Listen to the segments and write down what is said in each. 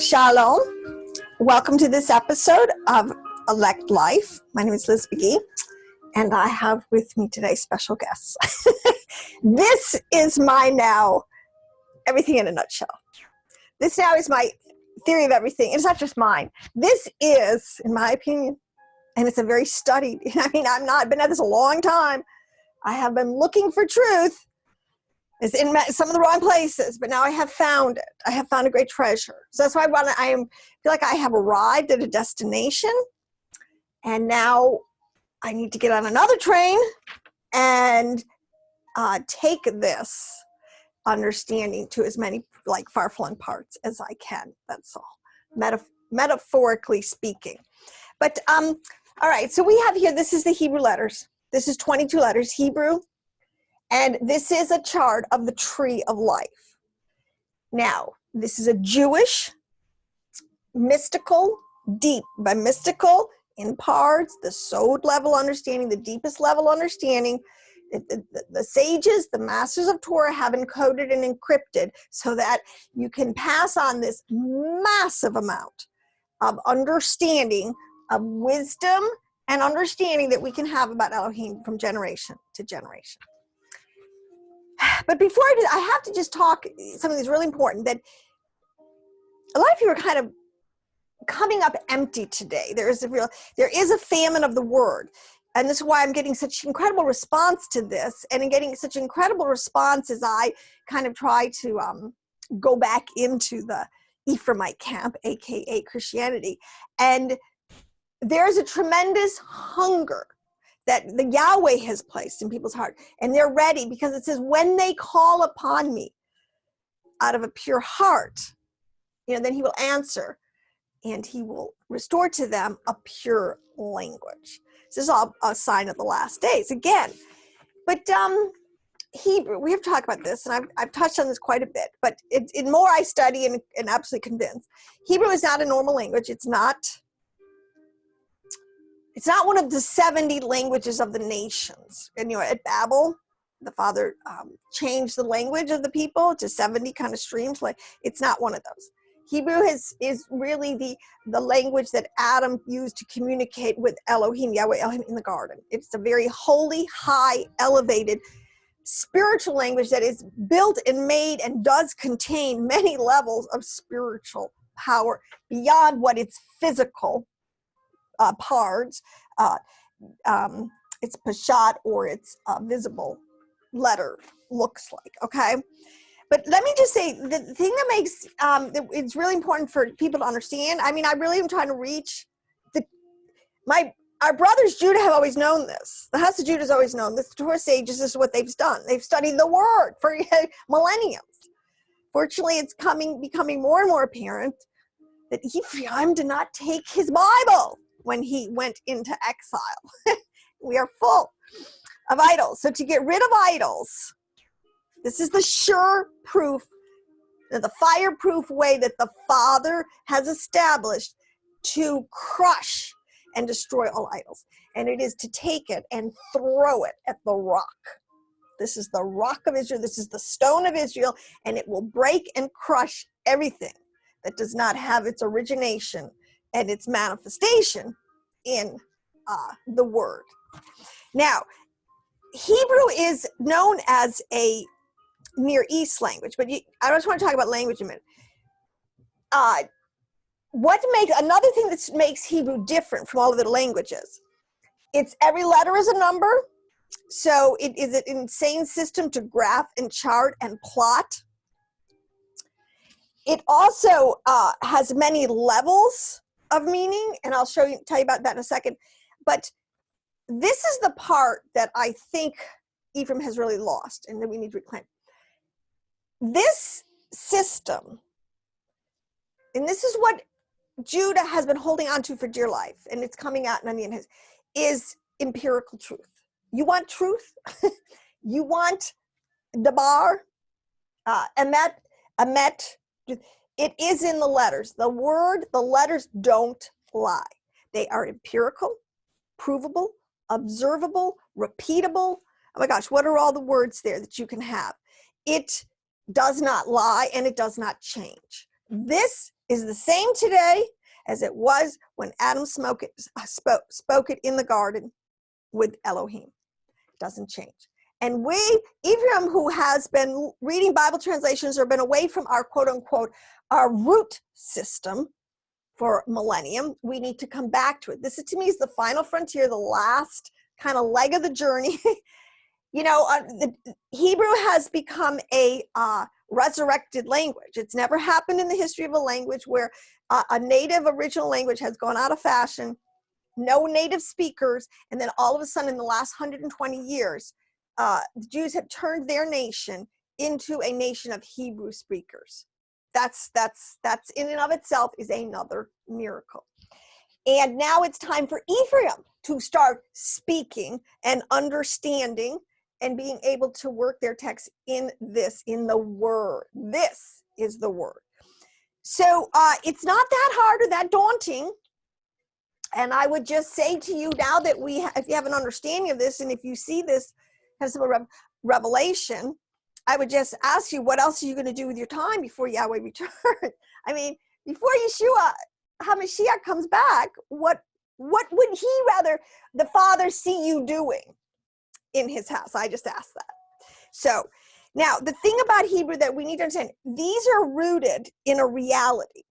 Shalom. Welcome to this episode of Elect Life. My name is Liz McGee, and I have with me today special guests. This is my now everything in a nutshell. This now is my theory of everything. It's not just mine. This is, in my opinion, and it's a very studied, I've been at this a long time. I have been looking for truth. It's in some of the wrong places, but now I have found it. I have found a great treasure. So that's why I feel like I have arrived at a destination, and now I need to get on another train and take this understanding to as many far-flung parts as I can. That's all, metaphorically speaking. But all right, so we have here, this is the Hebrew letters. This is 22 letters, Hebrew. And this is a chart of the tree of life. Now, this is a Jewish, mystical, deep, by mystical, in parts, the sod level understanding, the deepest level understanding. The sages, the masters of Torah have encoded and encrypted so that you can pass on this massive amount of understanding, of wisdom and understanding that we can have about Elohim from generation to generation. But before I do, I have to just talk something that's really important, that a lot of people are kind of coming up empty today. There is a famine of the word. And this is why I'm getting such incredible response to this, and in getting such incredible response as I kind of try to go back into the Ephraimite camp, aka Christianity. And there's a tremendous hunger that the Yahweh has placed in people's heart, and they're ready, because it says, when they call upon me out of a pure heart, then he will answer, and he will restore to them a pure language. This is all a sign of the last days again. But Hebrew, we have talked about this, and I've touched on this quite a bit, but in more I study and absolutely convinced, Hebrew is not a normal language. It's not one of the 70 languages of the nations. And at Babel, the Father changed the language of the people to 70 kind of streams. It's not one of those. Hebrew is really the language that Adam used to communicate with Elohim, Yahweh Elohim, in the garden. It's a very holy, high, elevated, spiritual language that is built and made and does contain many levels of spiritual power beyond what its physical parts, its pashat or its visible letter looks like, okay? But let me just say, the thing that makes it's really important for people to understand, I really am trying to reach our brothers Judah have always known this. The house of Judah has always known this. The Torah sages, this is what they've done. They've studied the word for millenniums. Fortunately, it's becoming more and more apparent that Ephraim did not take his Bible when he went into exile. We are full of idols. So to get rid of idols, this is the sure proof, the fireproof way that the Father has established to crush and destroy all idols. And it is to take it and throw it at the rock. This is the rock of Israel. This is the stone of Israel, and it will break and crush everything that does not have its origination and its manifestation in the word. Now, Hebrew is known as a Near East language, but I just want to talk about language a minute. Another thing that makes Hebrew different from all of the languages, it's every letter is a number, so it is an insane system to graph and chart and plot. It also has many levels of meaning, and I'll tell you about that in a second. But this is the part that I think Ephraim has really lost, and that we need to reclaim. This system, and this is what Judah has been holding on to for dear life, and it's coming out in the end, is empirical truth. You want truth? You want dabar, emet. It is in the letters. The letters don't lie. They are empirical, provable, observable, repeatable. Oh my gosh, what are all the words there that you can have? It does not lie, and it does not change. This is the same today as it was when Adam spoke it in the garden with Elohim. It doesn't change. And we, Ephraim, who has been reading Bible translations or been away from our quote unquote, our root system for millennium, we need to come back to it. This is, to me, is the final frontier, the last kind of leg of the journey. You know, the Hebrew has become a resurrected language. It's never happened in the history of a language where a native original language has gone out of fashion, no native speakers, and then all of a sudden in the last 120 years, the Jews have turned their nation into a nation of Hebrew speakers. That's in and of itself is another miracle. And now it's time for Ephraim to start speaking and understanding and being able to work their text in the word. This is the word. So it's not that hard or that daunting. And I would just say to you now that if you have an understanding of this, and if you see this as a revelation, I would just ask you, what else are you going to do with your time before Yahweh returns? I mean, before Yeshua HaMashiach comes back, what would he rather the Father see you doing in his house? I just asked that. So now the thing about Hebrew that we need to understand, these are rooted in a reality.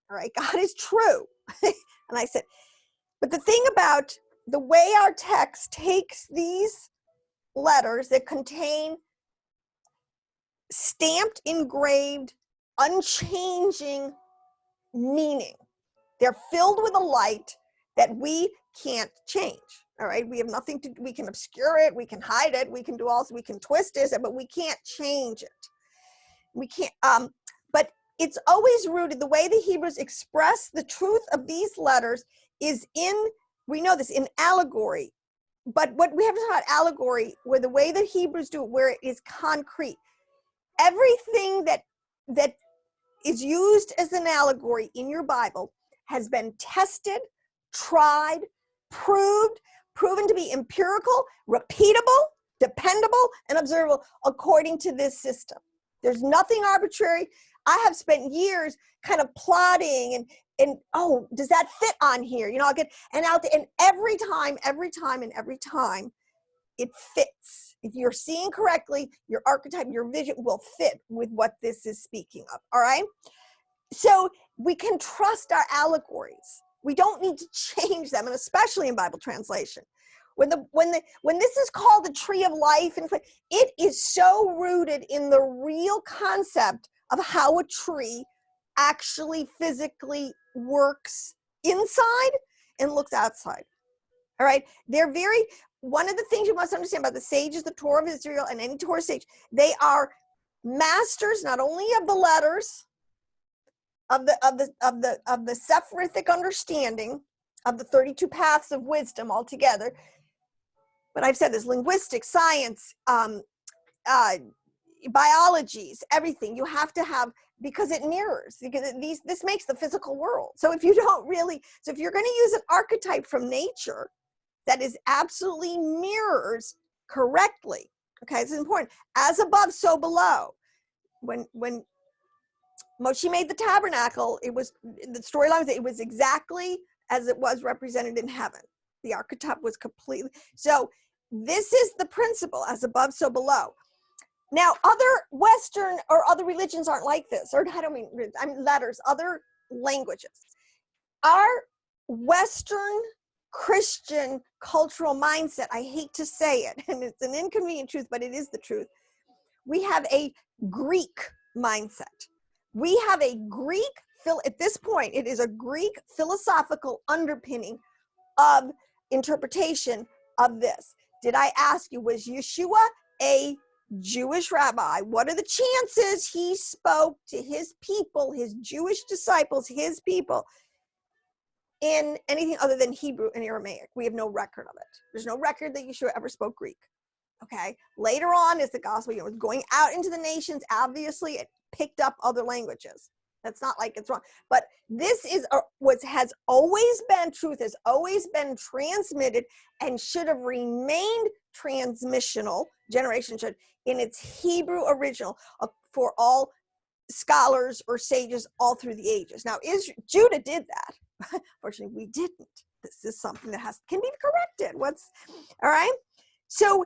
All right, God is true. And I said, but the thing about the way our text takes these letters that contain stamped, engraved, unchanging meaning, they're filled with a light that we can't change. All right, we have nothing to, we can obscure it, we can hide it, we can do all, we can twist it, but we can't change it. We can't, but it's always rooted, the way the Hebrews express the truth of these letters is in, we know this, in allegory. But what we have to talk about allegory, where the way that Hebrews do it, where it is concrete. Everything that is used as an allegory in your Bible has been tested, tried, proven to be empirical, repeatable, dependable, and observable according to this system. There's nothing arbitrary. I have spent years kind of plotting and oh, does that fit on here? You know, I'll get, and every time, it fits. If you're seeing correctly, your archetype, your vision will fit with what this is speaking of, all right? So we can trust our allegories. We don't need to change them, and especially in Bible translation. When this is called the tree of life, and it is so rooted in the real concept of how a tree actually physically works inside and looks outside. All right, they're very, one of the things you must understand about the sages, the Torah of Israel, and any Torah sage, they are masters not only of the letters, of the Sephirithic understanding of the 32 paths of wisdom altogether. But I've said this: linguistics, science, biologies, everything you have to have, because it mirrors, because this makes the physical world. So if you don't really, so if you're going to use an archetype from nature that is absolutely mirrors correctly, okay, this is important. As above, so below. When Moshe made the tabernacle, it was, the storyline was, it was exactly as it was represented in heaven. The archetype was completely, so this is the principle, as above, so below. Now, other Western or other religions aren't like this, or I mean letters, other languages. Our Western Christian cultural mindset, I hate to say it, and it's an inconvenient truth, but it is the truth. We have a Greek mindset. We have a Greek, at this point, it is a Greek philosophical underpinning of interpretation of this. Did I ask you, was Yeshua a Jewish rabbi? What are the chances he spoke to his people, his Jewish disciples, his people, in anything other than Hebrew and Aramaic? We have no record of it. There's no record that Yeshua ever spoke Greek. Okay. Later on, as the gospel was going out into the nations, obviously it picked up other languages. That's not like it's wrong. But this is what has always been truth, has always been transmitted, and should have remained transmissional, generation should, in its Hebrew original for all scholars or sages all through the ages. Now, Judah did that. Fortunately, we didn't. This is something that can be corrected. All right? So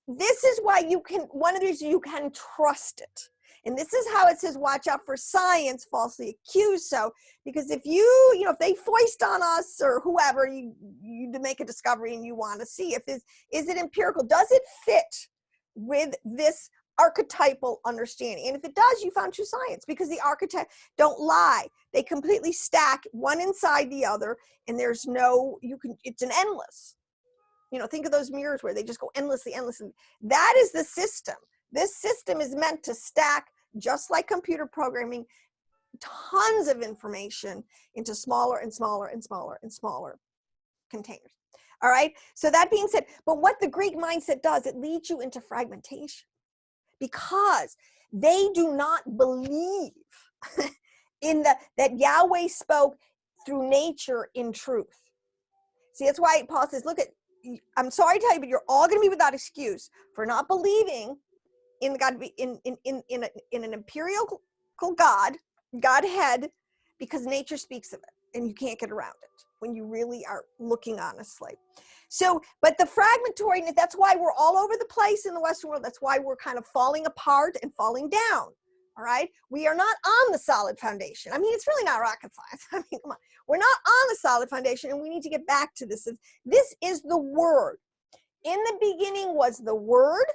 this is why one of the reasons you can trust it. And this is how it says, watch out for science falsely accused. So, because if if they foist on us or whoever, you to make a discovery and you want to see is it empirical? Does it fit with this archetypal understanding? And if it does, you found true science, because the archetypes don't lie. They completely stack one inside the other, and there's it's an endless. Think of those mirrors where they just go endlessly. That is the system. This system is meant to stack, just like computer programming, tons of information into smaller and smaller and smaller and smaller containers. All right. So that being said, but what the Greek mindset does, it leads you into fragmentation, because they do not believe that Yahweh spoke through nature in truth. See, that's why Paul says, look, I'm sorry to tell you, but you're all going to be without excuse for not believing in God, in an empirical Godhead, because nature speaks of it, and you can't get around it when you really are looking honestly. So, but the fragmentary, that's why we're all over the place in the Western world. That's why we're kind of falling apart and falling down. All right, we are not on the solid foundation. I mean, it's really not rocket science. I mean, come on, we're not on the solid foundation, and we need to get back to this. This is the Word. In the beginning was the Word.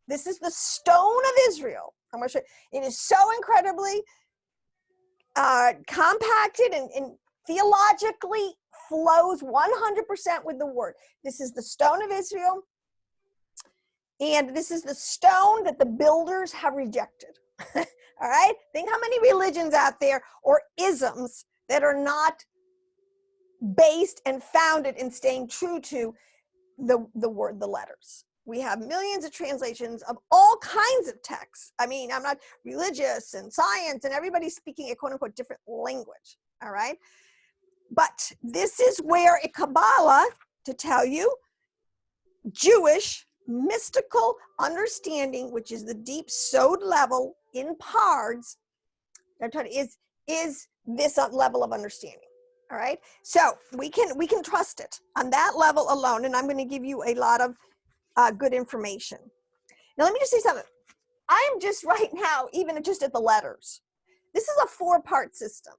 This is the stone of Israel. I'm going to show you. It is so incredibly compacted and theologically flows 100% with the Word. This is the stone of Israel, and this is the stone that the builders have rejected. All right? Think how many religions out there or isms that are not based and founded in staying true to the word, the letters. We have millions of translations of all kinds of texts. I mean, I'm not religious and science and everybody's speaking a quote unquote different language. All right? But this is where a Kabbalah, to tell you, Jewish mystical understanding, which is the deep sod level in PaRDeS, is this level of understanding. All right, so we can trust it on that level alone, and I'm going to give you a lot of good information. Now, let me just say something. I am just right now, even just at the letters. This is a 4-part system.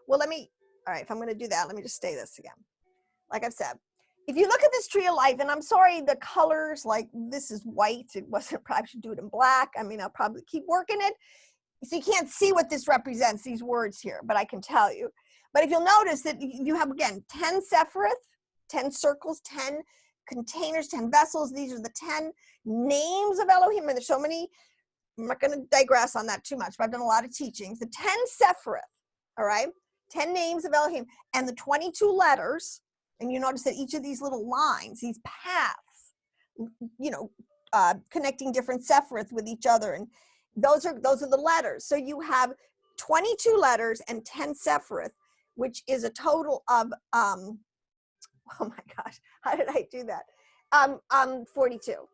Well, all right, if I'm going to do that, let me just say this again. Like I've said, if you look at this tree of life, and I'm sorry, the colors, like this is white. It wasn't, probably should do it in black. I mean, I'll probably keep working it. So you can't see what this represents, these words here, but I can tell you. But if you'll notice that you have, again, 10 Sephiroth, 10 circles, 10 containers, 10 vessels. These are the 10 names of Elohim. And there's so many, I'm not going to digress on that too much, but I've done a lot of teachings. The 10 Sephiroth, all right? 10 names of Elohim, and the 22 letters. And you notice that each of these little lines, these paths, connecting different Sephiroth with each other. And those are the letters. So you have 22 letters and 10 Sephiroth, which is a total of, oh my gosh, how did I do that? 42,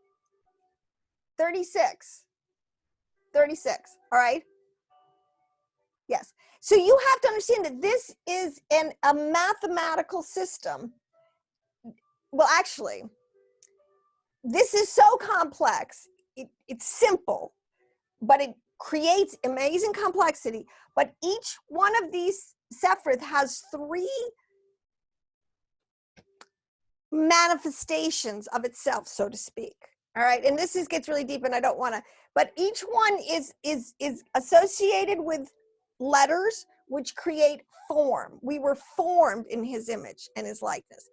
36, all right? Yes. So you have to understand that this is a mathematical system. Well, actually, this is so complex. It's simple, but it creates amazing complexity. But each one of these Sephiroth has 3 manifestations of itself, so to speak. All right, and this gets really deep, and I don't want to. But each one is associated with letters which create form. We were formed in His image and His likeness.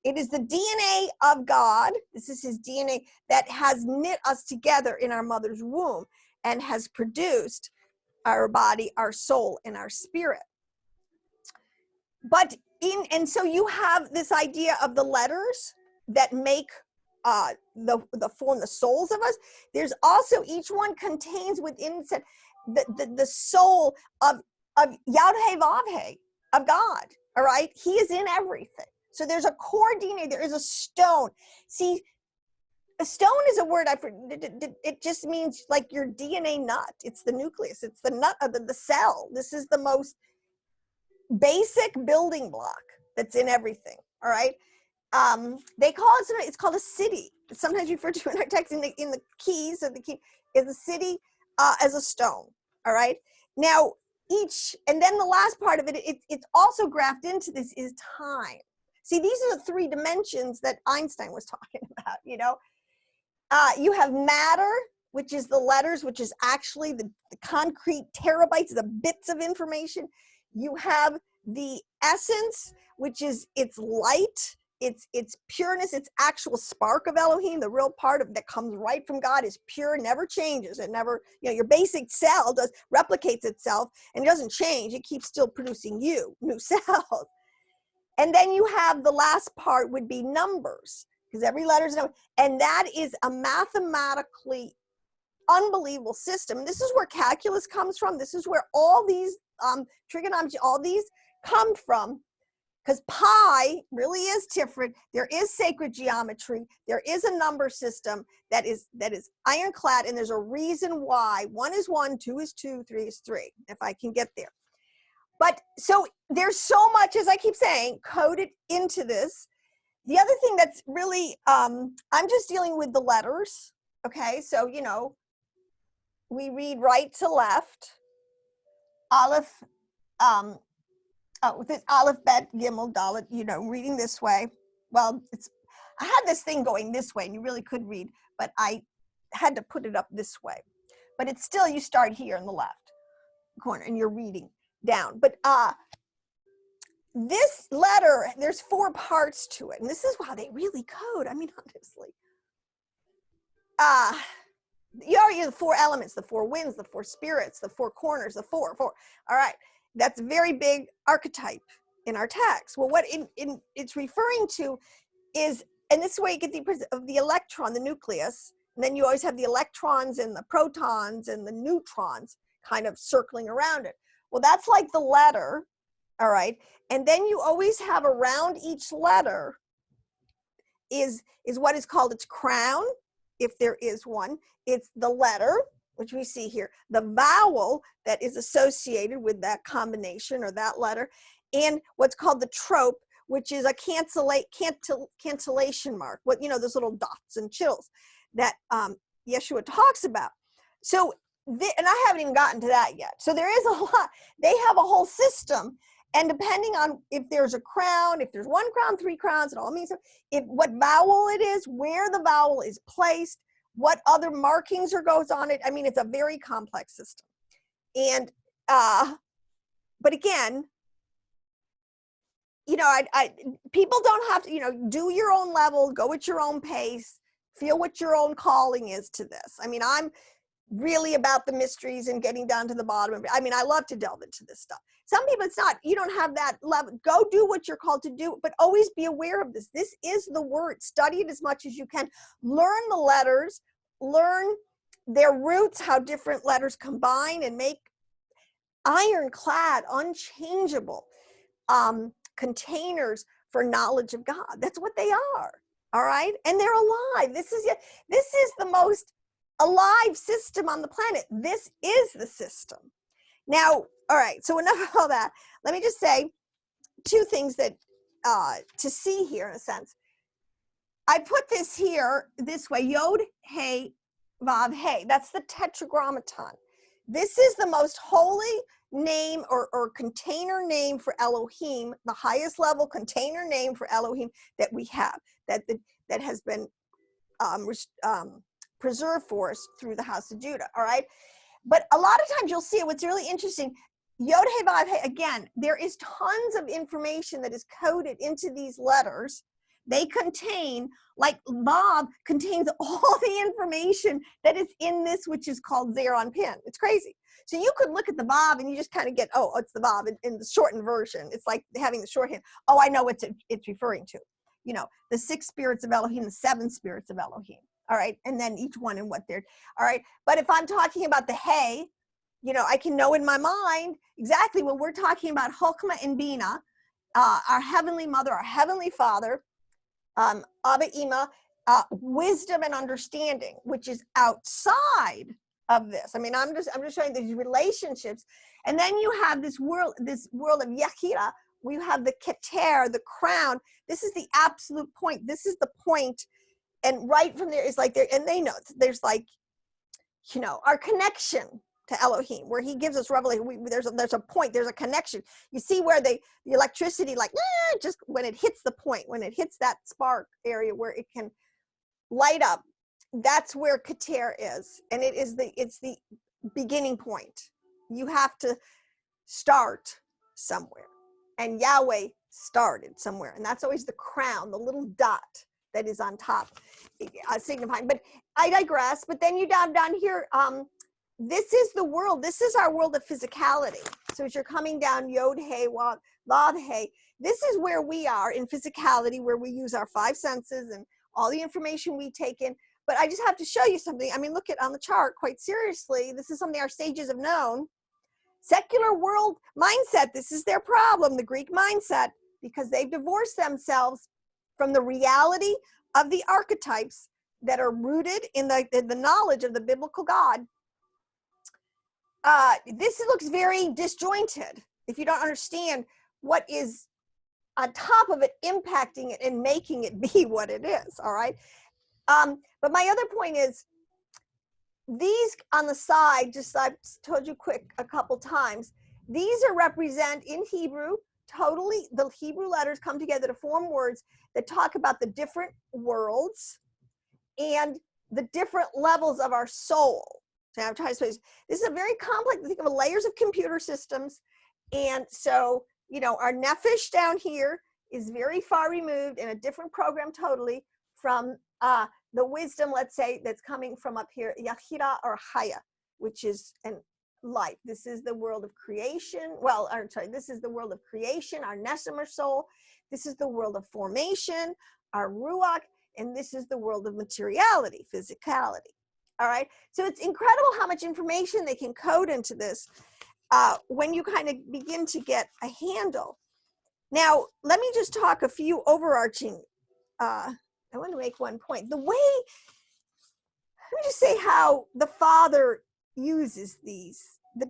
It is the DNA of God. This is His DNA that has knit us together in our mother's womb and has produced our body, our soul, and our spirit. But and so you have this idea of the letters that make the form, the souls of us. There's also, each one contains within the soul of Yad-Heh-Vav-Heh, of God. All right, He is in everything. So there's a core DNA. There is a stone. See, a stone is a word, it just means like your DNA nut. It's the nucleus. It's the nut of the cell. This is the most basic building block that's in everything. All right. They call it, it's called a city. It's sometimes referred to in our text in the keys of the key is a city as a stone. All right. Now and then the last part of it, it's also graphed into this is time. See, these are the 3 dimensions that Einstein was talking about, you know. You have matter, which is the letters, which is actually the concrete terabytes, the bits of information. You have the essence, which is its light, its pureness, its actual spark of Elohim. The real part of that comes right from God is pure, never changes. It never, you know, your basic cell replicates itself and it doesn't change. It keeps still producing new cells. And then you have the last part would be numbers, because every letter is a number. And that is a mathematically unbelievable system. This is where calculus comes from. This is where all these trigonometry, all these come from, because pi really is different. There is sacred geometry. There is a number system that is ironclad, and there's a reason why 1 is 1, 2 is 2, 3 is 3, if I can get there. But so there's so much, as I keep saying, coded into this. The other thing that's really, I'm just dealing with the letters. Okay, so, you know, we read right to left. Aleph, with this Aleph, Bet, Gimel, Dalet, you know, reading this way. Well, I had this thing going this way, and you really could read, but I had to put it up this way. But it's still, you start here in the left corner, and you're reading down. But this letter, there's 4 parts to it, and this is how they really code. I mean, honestly. You already have the 4 elements, the 4 winds, the 4 spirits, the 4 corners, the 4. All right, that's a very big archetype in our text. Well, what it's referring to is, and this way you get the electron, the nucleus, and then you always have the electrons and the protons and the neutrons kind of circling around it. Well, that's like the letter, all right? And then you always have around each letter is what is called its crown, if there is one. It's the letter, which we see here, the vowel that is associated with that combination or that letter, and what's called the trope, which is a cancellation mark, what, you know, those little dots and chills that Yeshua talks about. So, and I haven't even gotten to that yet. So there is a lot. They have a whole system, and depending on if there's a crown, if there's 1 crown, 3 crowns, it all means what vowel it is, where the vowel is placed, what other markings goes on it. I mean, it's a very complex system. And but again, you know, people don't have to, you know, do your own level, go at your own pace, feel what your own calling is to this. I mean, I'm really about the mysteries and getting down to the bottom of it. I mean, I love to delve into this stuff. Some people, it's not, you don't have that level. Go do what you're called to do, but always be aware of this. This is the word. Study it as much as you can. Learn the letters, learn their roots, how different letters combine and make ironclad, unchangeable containers for knowledge of God. That's what they are. All right. And they're alive. This is the most alive system on the planet. This is the system. Now, all right, so enough of all that. Let me just say 2 things that to see here in a sense. I put this here this way, Yod, Hey, Vav, Hey. That's the Tetragrammaton. This is the most holy name or container name for Elohim, the highest level container name for Elohim that we have, that has been preserved for us through the house of Judah, all right? But a lot of times you'll see it, what's really interesting, Yod He Vav He, again, there is tons of information that is coded into these letters. They contain, like Vav contains all the information that is in this, which is called Zeir on Pin. It's crazy. So you could look at the Vav and you just kind of get, oh, it's the Vav in the shortened version. It's like having the shorthand. Oh, I know what it's referring to. You know, the 6 spirits of Elohim, the 7 spirits of Elohim. All right, and then each one and what they're, all right. But if I'm talking about the Hey, you know, I can know in my mind exactly when we're talking about Chokmah and Bina, our Heavenly Mother, our Heavenly Father, Abba, Ima, wisdom and understanding, which is outside of this. I mean, I'm just showing these relationships. And then you have this world of Yahira. We have the Keter, the crown. This is the absolute point. This is the point. And right from there is like there, and they know there's like, you know, our connection to Elohim, where he gives us revelation. There's a point, there's a connection. You see where the electricity, like just when it hits the point, when it hits that spark area where it can light up, that's where Keter is. And it's the beginning point. You have to start somewhere. And Yahweh started somewhere. And that's always the crown, the little dot that is on top, signifying. But I digress. But then you down here, this is the world. This is our world of physicality. So as you're coming down Yod He, Vav He, this is where we are in physicality, where we use our five senses and all the information we take in. But I just have to show you something. I mean, look at on the chart quite seriously. This is something our sages have known. Secular world mindset, this is their problem, the Greek mindset, because they've divorced themselves from the reality of the archetypes that are rooted in the knowledge of the biblical God. This looks very disjointed if you don't understand what is on top of it, impacting it and making it be what it is, all right? But my other point is, these on the side, just I've told you quick a couple times, these are represent in Hebrew, totally, the Hebrew letters come together to form words that talk about the different worlds and the different levels of our soul. So I'm trying to say this is a very complex, think of layers of computer systems. And so, you know, our nephesh down here is very far removed in a different program totally from the wisdom, let's say, that's coming from up here, Yahira or Haya, which is life. This is the world of creation. Well, this is the world of creation, our Neshama soul. This is the world of formation, our Ruach, and this is the world of materiality, physicality. All right. So it's incredible how much information they can code into this when you kind of begin to get a handle. Now, let me just talk a few overarching. I want to make one point. The way, let me just say how the Father uses the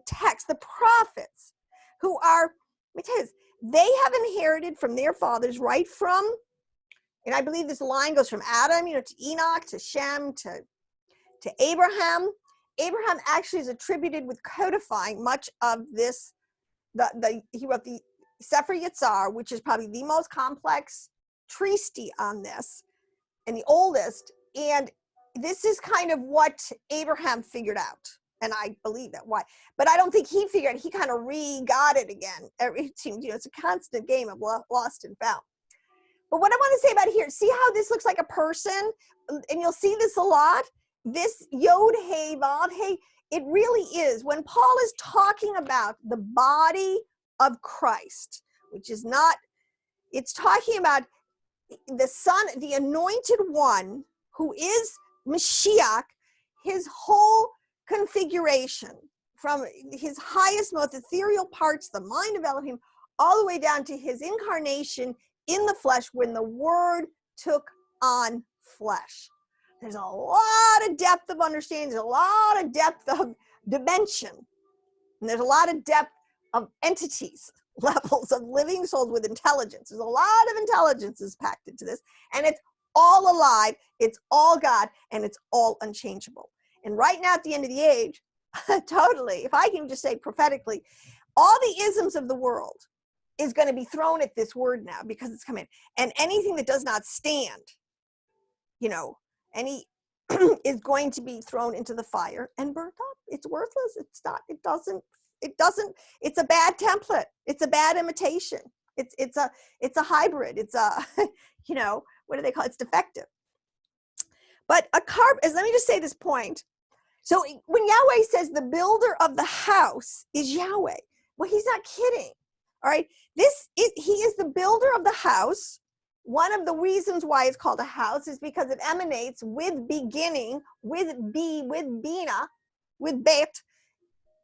text, the prophets, who are, let me tell you this, they have inherited from their fathers, right from, and I believe this line goes from Adam, you know, to Enoch, to Shem, to Abraham. Abraham actually is attributed with codifying much of this. He wrote the Sefer Yetzar, which is probably the most complex treatise on this and the oldest. And this is kind of what Abraham figured out. And I believe that. Why? But I don't think he figured it. He kind of re-got it again. It seems, you know, it's a constant game of lost and found. But what I want to say about here, see how this looks like a person? And you'll see this a lot. This Yod He, Vav He, it really is. When Paul is talking about the body of Christ, which is not, it's talking about the Son, the anointed one, who is Mashiach, his whole configuration, from his highest, most ethereal parts, the mind of Elohim, all the way down to his incarnation in the flesh when the Word took on flesh. There's a lot of depth of understanding, there's a lot of depth of dimension, and there's a lot of depth of entities, levels of living souls with intelligence. There's a lot of intelligences packed into this, and it's all alive, it's all God, and it's all unchangeable. And right now at the end of the age, totally, if I can just say prophetically, all the isms of the world is going to be thrown at this word now because it's coming. And anything that does not stand, you know, any is going to be thrown into the fire and burnt up. It's worthless. It's not, it doesn't, it's a bad template. It's a bad imitation. It's a hybrid. It's a, you know, what do they call it? It's defective. But let me just say this point. So when Yahweh says the builder of the house is Yahweh, well, he's not kidding. All right. He is the builder of the house. One of the reasons why it's called a house is because it emanates with beginning, with Bina, with Bet.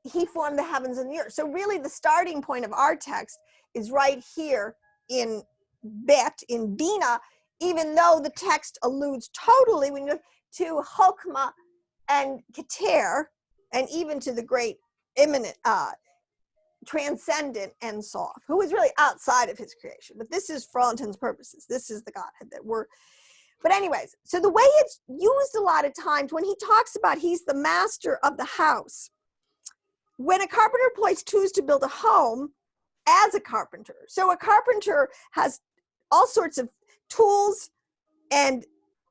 He formed the heavens and the earth. So really the starting point of our text is right here in Bet, in Bina, even though the text alludes totally to Chokmah and Keter, and even to the great immanent, transcendent Ein Sof, who is really outside of his creation. But this is, for all intents and purposes, this is the Godhead that we're. But anyways, so the way it's used a lot of times when he talks about he's the master of the house, when a carpenter employs tools to build a home as a carpenter. So a carpenter has all sorts of tools and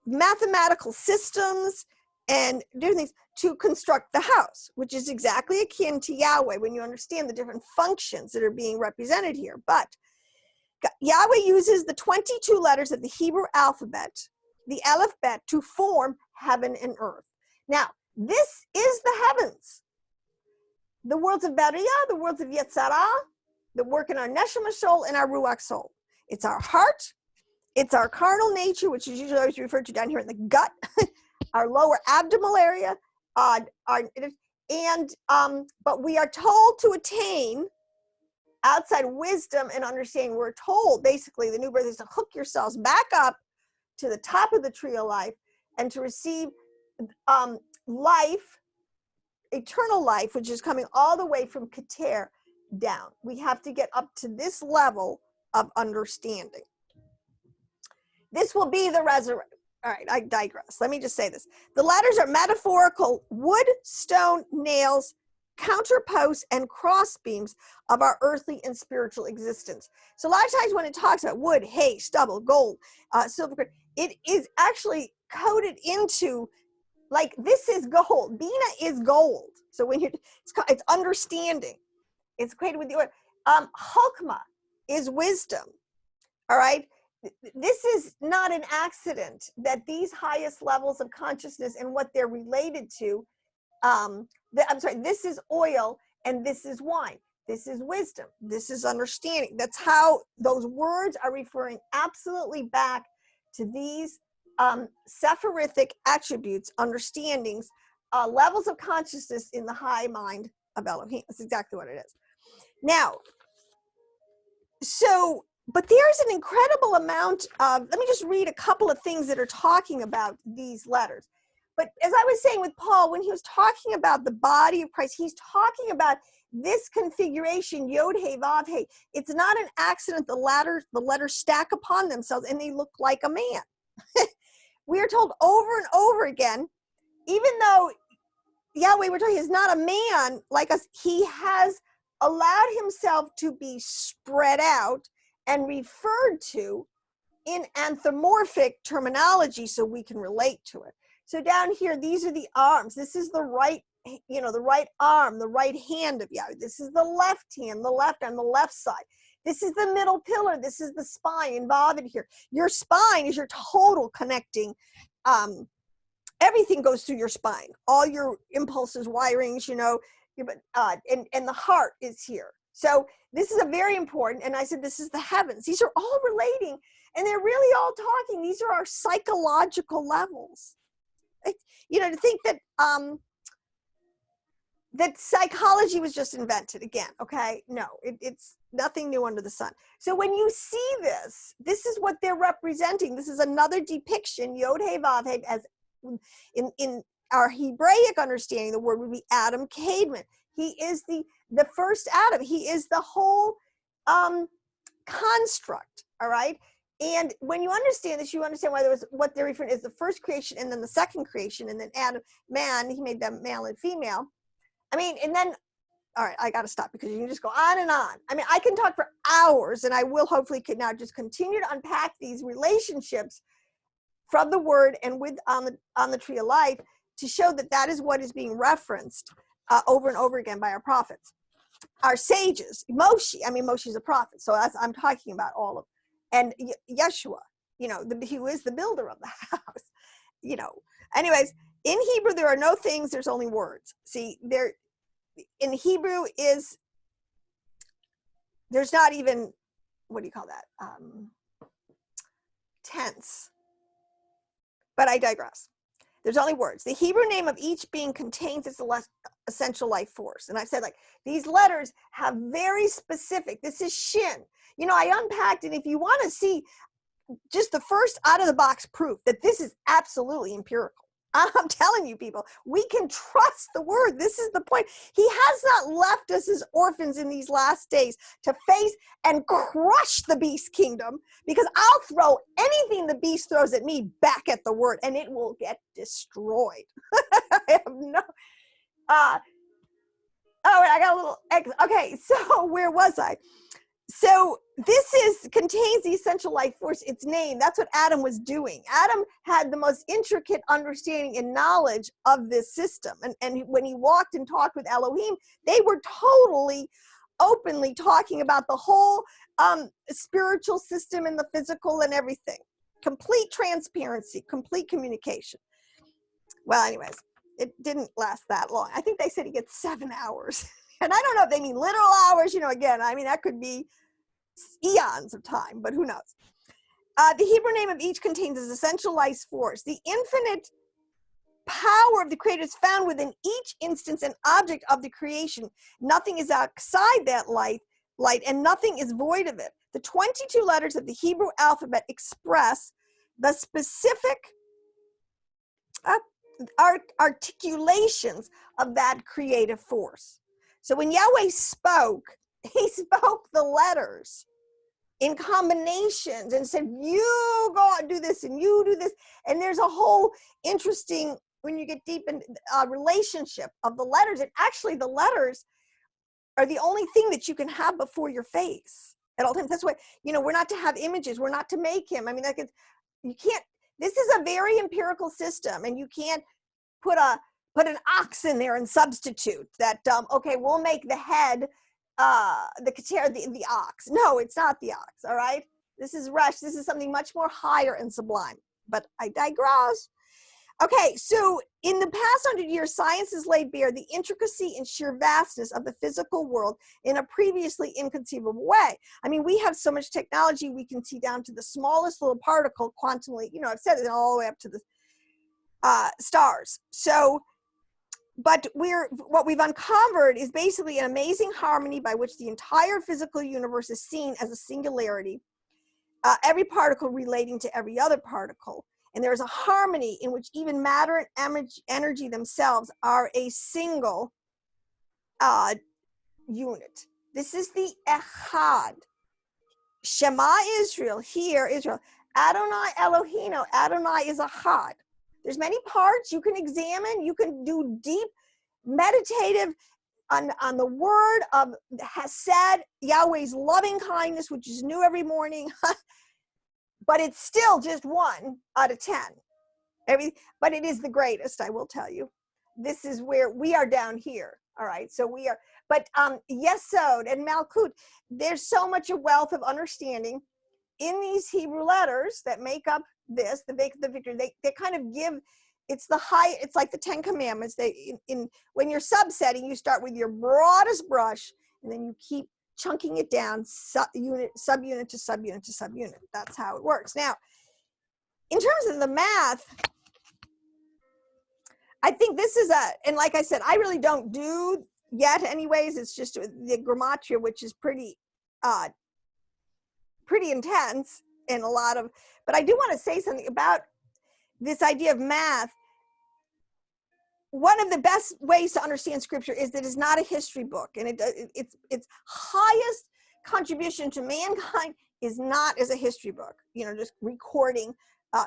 mathematical systems and different things to construct the house, which is exactly akin to Yahweh when you understand the different functions that are being represented here. But Yahweh uses the 22 letters of the Hebrew alphabet, the Aleph Bet, to form heaven and earth. Now, this is the heavens. The worlds of Beriah, the worlds of Yetzirah, that work in our Neshama soul and our Ruach soul. It's our heart, it's our carnal nature, which is usually always referred to down here in the gut, our lower abdominal area, but we are told to attain outside wisdom and understanding. We're told, basically, the new birth is to hook yourselves back up to the top of the tree of life and to receive life, eternal life, which is coming all the way from Keter down. We have to get up to this level of understanding. This will be the resurrection. All right, I digress. Let me just say this. The letters are metaphorical wood, stone, nails, counterposts, and crossbeams of our earthly and spiritual existence. So a lot of times when it talks about wood, hay, stubble, gold, silver, it is actually coded into, like, this is gold. Bina is gold. So when it's understanding. It's created with the word. Chokmah is wisdom. All right. This is not an accident that these highest levels of consciousness and what they're related to, this is oil and this is wine. This is wisdom. This is understanding. That's how those words are referring absolutely back to these Sephirithic attributes, understandings, levels of consciousness in the high mind of Elohim. That's exactly what it is. Now, so, but there's an incredible amount of, let me just read a couple of things that are talking about these letters. But as I was saying with Paul, when he was talking about the body of Christ, he's talking about this configuration, Yod He Vav He. It's not an accident the letters stack upon themselves and they look like a man. We are told over and over again, even though Yahweh, we're talking, is not a man like us, he has allowed himself to be spread out and referred to in anthropomorphic terminology so we can relate to it. So down here, these are the arms. This is the right, the right arm, the right hand of Yahweh. This is the left hand, the left arm, the left side. This is the middle pillar. This is the spine involved in here. Your spine is your total connecting. Everything goes through your spine. All your impulses, wirings, and the heart is here. So this is a very important, and I said this is the heavens. These are all relating, and they're really all talking. These are our psychological levels. To think that that psychology was just invented again, okay? No, it's nothing new under the sun. So when you see this is what they're representing. This is another depiction, Yod He Vav He, as in our Hebraic understanding, the word would be Adam Caedmon. He is the first Adam. He is the whole construct, all right? And when you understand this, you understand why what they're referring to is the first creation and then the second creation, and then Adam, man, he made them male and female. And then, all right, I got to stop because you can just go on and on. I can talk for hours, and I will hopefully now just continue to unpack these relationships from the word and on the tree of life to show that is what is being referenced over and over again by our prophets. Our sages, Moshe, Moshe is a prophet, so I'm talking about all of them. And Yeshua, who is the builder of the house, Anyways, in Hebrew, there are no things, there's only words. See, in Hebrew there's not even, what do you call that? Tense. But I digress. There's only words. The Hebrew name of each being contains its essential life force. And I said, these letters have very specific, this is Shin. I unpacked it. If you want to see just the first out of the box proof that this is absolutely empirical. I'm telling you, people, we can trust the word. This is the point. He has not left us as orphans in these last days to face and crush the beast kingdom, because I'll throw anything the beast throws at me back at the word, and it will get destroyed. I have no, oh, I got a little, okay, so where was I? So this contains the essential life force, its name. That's what Adam was doing. Adam had the most intricate understanding and knowledge of this system. And when he walked and talked with Elohim, they were totally openly talking about the whole spiritual system and the physical and everything. Complete transparency, complete communication. Well, anyways, it didn't last that long. I think they said he gets 7 hours. And I don't know if they mean literal hours, again, I mean, that could be eons of time, but who knows? The Hebrew name of each contains its essential life force. The infinite power of the Creator is found within each instance and object of the creation. Nothing is outside that light, and nothing is void of it. The 22 letters of the Hebrew alphabet express the specific articulations of that creative force. So when Yahweh spoke, he spoke the letters in combinations and said, you go out and do this and you do this. And there's a whole interesting, when you get deep in relationship of the letters, and actually the letters are the only thing that you can have before your face at all times. That's why, we're not to have images. We're not to make him. I mean, you can't, this is a very empirical system, and you can't put an ox in there and substitute that. Okay, we'll make the head the ox. No, it's not the ox. All right, this is Rush. This is something much more higher and sublime. But I digress. Okay, so in the past 100 years, science has laid bare the intricacy and sheer vastness of the physical world in a previously inconceivable way. I mean, we have so much technology, we can see down to the smallest little particle quantumly, I've said it, all the way up to the stars. So, but what we've uncovered is basically an amazing harmony by which the entire physical universe is seen as a singularity, every particle relating to every other particle. And there's a harmony in which even matter and energy themselves are a single unit. This is the Echad. Shema Israel, hear Israel. Adonai Eloheinu, Adonai is Echad. There's many parts you can examine. You can do deep meditative on the word of Hesed, Yahweh's loving kindness, which is new every morning. But it's still just 1 out of 10. But it is the greatest, I will tell you. This is where we are down here. All right, so we are. But Yesod and Malkut, there's so much a wealth of understanding in these Hebrew letters that make up this, the victory. They kind of give. It's like the 10 Commandments. When you're subsetting, you start with your broadest brush, and then you keep chunking it down subunit to subunit to subunit. That's how it works. Now, in terms of the math, I think this is and like I said, I really don't do yet anyways. It's just the gematria, which is pretty intense and a lot of, but I do want to say something about this idea of math. One of the best ways to understand scripture is that it's not a history book, and its highest contribution to mankind is not as a history book, just recording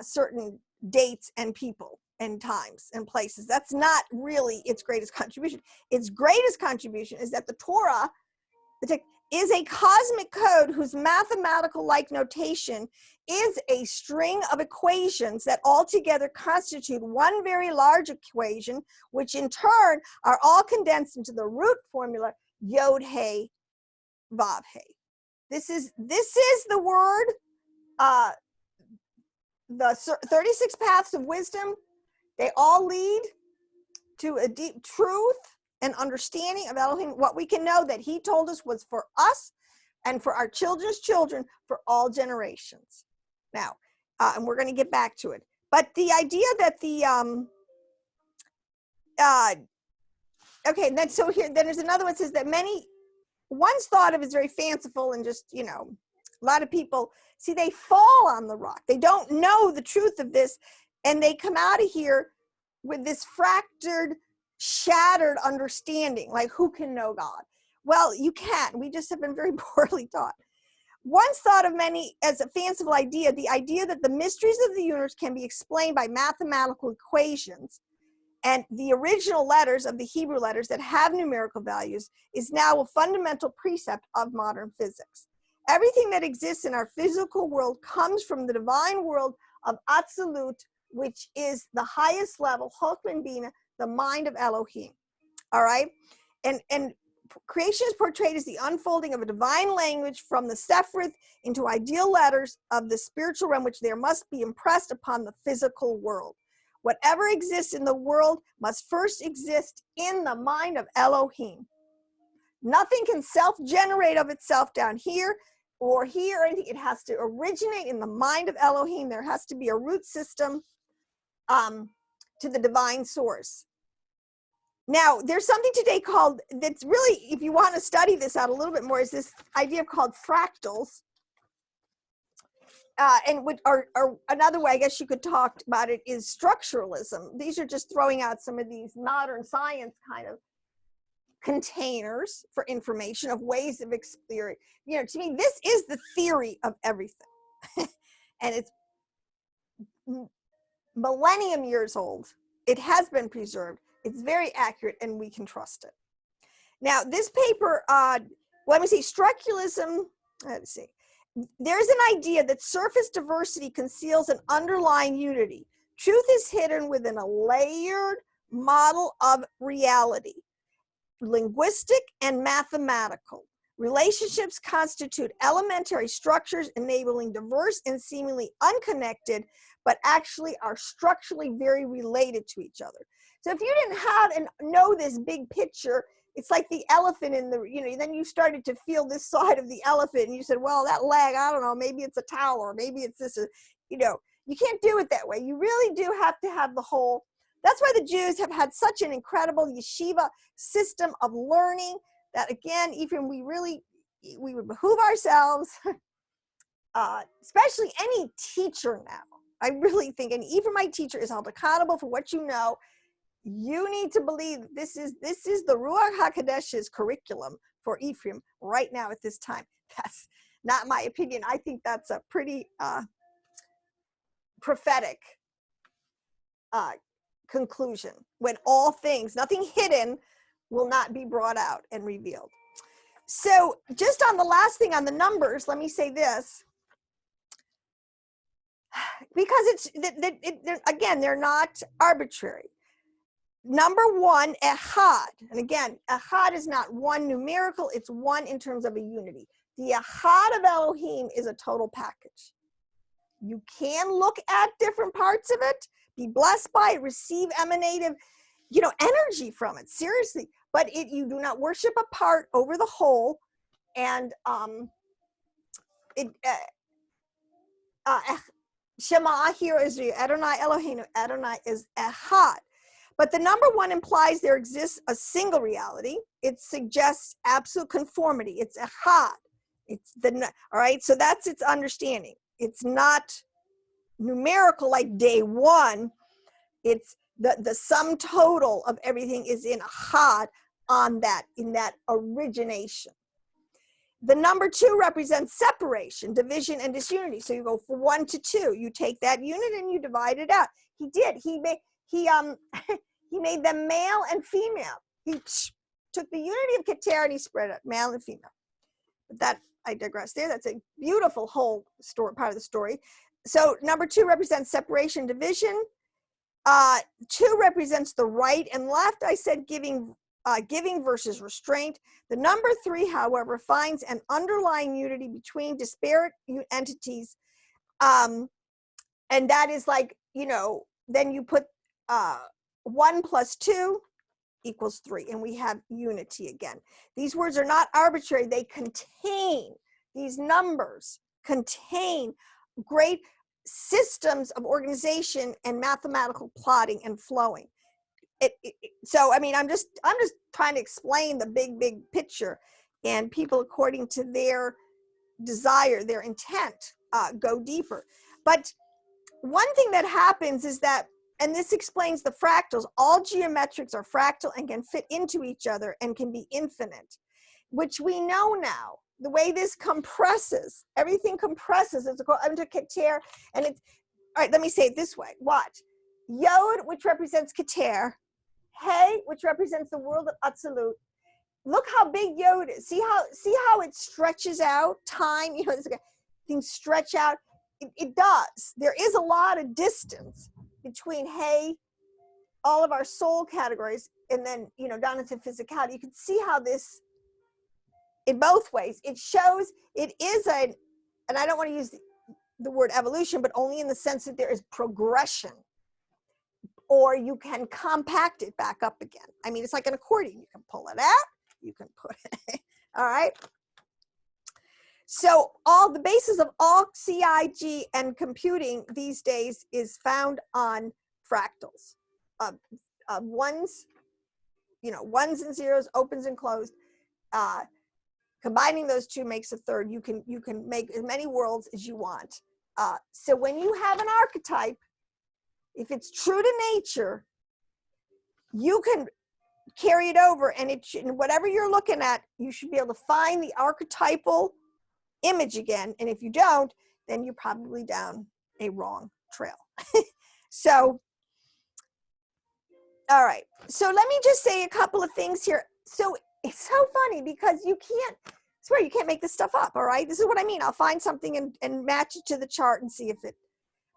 certain dates and people and times and places. That's not really its greatest contribution. Its greatest contribution is that the Torah, is a cosmic code whose mathematical-like notation is a string of equations that altogether constitute one very large equation, which in turn are all condensed into the root formula Yod He Vav He. This is the word, the 36 paths of wisdom. They all lead to a deep truth and understanding of Elohim. What we can know that he told us was for us and for our children's children for all generations. Now, and we're going to get back to it. But the idea that okay, then so here, then there's another one that says that many once thought of as very fanciful and just, A lot of people, see, they fall on the rock. They don't know the truth of this, and they come out of here with this fractured, shattered understanding, like who can know God? Well, you can. We just have been very poorly taught. Once thought of many as a fanciful idea, the idea that the mysteries of the universe can be explained by mathematical equations and the original letters of the Hebrew letters that have numerical values is now a fundamental precept of modern physics. Everything that exists in our physical world comes from the divine world of Absolute, which is the highest level, Chokmah Bina, the mind of Elohim. All right? And creation is portrayed as the unfolding of a divine language from the Sephiroth into ideal letters of the spiritual realm, which there must be impressed upon the physical world. Whatever exists in the world must first exist in the mind of Elohim. Nothing can self-generate of itself down here or here or anything. It has to originate in the mind of Elohim. There has to be a root system to the divine source. Now, there's something today called, that's really, if you want to study this out a little bit more, is this idea called fractals. Or another way, I guess you could talk about it, is structuralism. These are just throwing out some of these modern science kind of containers for information of ways of exploring. You know, to me, this is the theory of everything. And it's millennium years old. It has been preserved. It's very accurate, and we can trust it. Now, this paper, let me see, structuralism, let's see. There's an idea that surface diversity conceals an underlying unity. Truth is hidden within a layered model of reality, linguistic and mathematical. Relationships constitute elementary structures enabling diverse and seemingly unconnected, but actually are structurally very related to each other. So if you didn't have and know this big picture, it's like the elephant in the, you know, then you started to feel this side of the elephant and you said, well, that leg, I don't know, maybe it's a tower, maybe it's this, you know, you can't do it that way. You really do have to have the whole. That's why the Jews have had such an incredible yeshiva system of learning that, again, even we would behoove ourselves, especially any teacher now. I really think, and even my teacher is held accountable for what you know. You need to believe this is the Ruach HaKodesh's curriculum for Ephraim right now at this time. That's not my opinion. I think that's a pretty prophetic conclusion, when all things, nothing hidden, will not be brought out and revealed. So just on the last thing on the numbers, let me say this, because again, they're not arbitrary. Number one, echad, and again, echad is not one numerical, it's one in terms of a unity. The echad of Elohim is a total package. You can look at different parts of it, be blessed by it, receive emanative, you know, energy from it, seriously. But you do not worship a part over the whole, and Shema here is Adonai Eloheinu, Adonai is echad. But the number one implies there exists a single reality. It suggests absolute conformity. It's echad. It's all right. So that's its understanding. It's not numerical like day one. It's the sum total of everything is in echad on that, in that origination. The number two represents separation, division, and disunity. So you go from 1 to 2. You take that unit and you divide it out. He did. He made them male and female. He took the unity of Keter and he spread it, male and female. But that, I digress there. That's a beautiful whole story, part of the story. So number 2 represents separation, division. 2 represents the right and left. I said giving versus restraint. The number 3, however, finds an underlying unity between disparate entities. And that is like, you know, then you put 1 plus 2 equals 3, and we have unity again. These words are not arbitrary. They contain, these numbers contain great systems of organization and mathematical plotting and flowing. So, I mean, I'm just trying to explain the big picture, and people, according to their desire, their intent, go deeper. But one thing that happens is that, and this explains the fractals, all geometrics are fractal and can fit into each other and can be infinite, which we know now. The way this compresses, everything compresses. It's called Keter, and it's, all right, let me say it this way. Watch. Yod, which represents Keter, Hey, which represents the world of Atzilut. Look how big Yod is. See how it stretches out time? You know, things stretch out. It does. There is a lot of distance between Hey, all of our soul categories, and then, you know, down into physicality. You can see how this, in both ways, it shows it is and I don't want to use the word evolution, but only in the sense that there is progression, or you can compact it back up again. I mean, it's like an accordion. You can pull it out, you can put it, all right? So all the basis of all CIG and computing these days is found on fractals. Ones, you know, ones and zeros, opens and closed. Combining those two makes a third. You can make as many worlds as you want. So when you have an archetype, if it's true to nature, you can carry it over, and it should, whatever you're looking at, you should be able to find the archetypal image again. And if you don't, then you're probably down a wrong trail. So, all right. So let me just say a couple of things here. So it's so funny because you can't, I swear you can't make this stuff up, all right? This is what I mean. I'll find something and match it to the chart and see if it,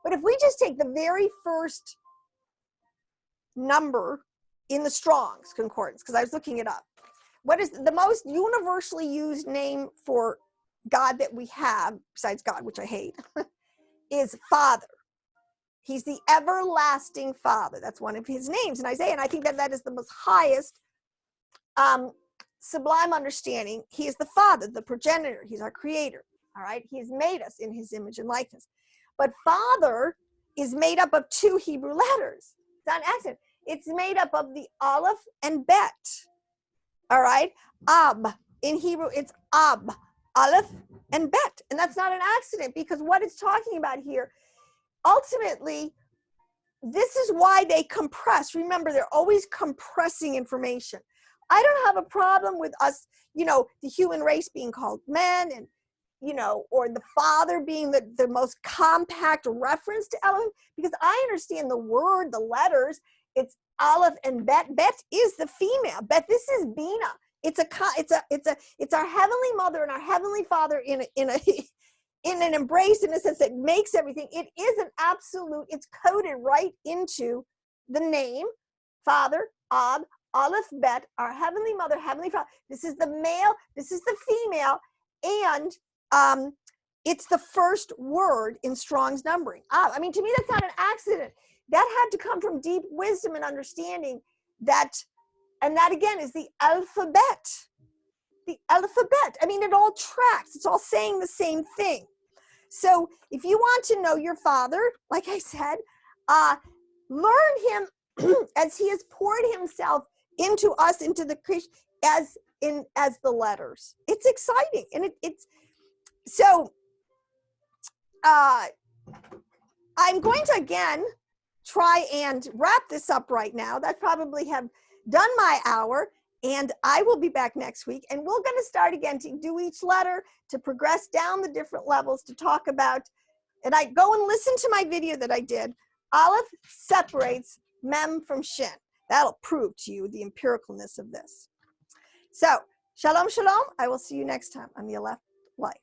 but if we just take the very first number in the Strong's Concordance, because I was looking it up, what is the most universally used name for God that we have, besides God, which I hate, is Father. He's the everlasting Father. That's one of his names in Isaiah, and I think that that is the most highest sublime understanding. He is the Father, the Progenitor. He's our creator, all right? He's made us in his image and likeness. But Father is made up of two Hebrew letters. It's not an accident. It's made up of the Aleph and Bet, all right? Ab. In Hebrew, it's Ab, Aleph and Bet. And that's not an accident, because what it's talking about here, ultimately, this is why they compress. Remember, they're always compressing information. I don't have a problem with us, you know, the human race being called men, and, you know, or the Father being the most compact reference to Elohim, because I understand the word, the letters. It's Aleph and Bet. Bet is the female. Bet, this is Bina. It's our heavenly mother and our heavenly Father in an embrace, in a sense that makes everything. It is an absolute, it's coded right into the name, Father, Ab, Aleph, Bet, our heavenly mother, heavenly Father. This is the male, this is the female, and it's the first word in Strong's numbering. I mean, to me, that's not an accident. That had to come from deep wisdom and understanding that, and that again is the alphabet. The alphabet. I mean, it all tracks. It's all saying the same thing. So if you want to know your Father, like I said, learn him as he has poured himself into us, into the creation, as the letters. It's exciting, and it's so. I'm going to again try and wrap this up right now. That probably have done my hour. And I will be back next week, and we're going to start again to do each letter, to progress down the different levels, to talk about, and I go and listen to my video that I did. Aleph separates Mem from Shin. That'll prove to you the empiricalness of this. So, shalom, shalom. I will see you next time on the Aleph Life.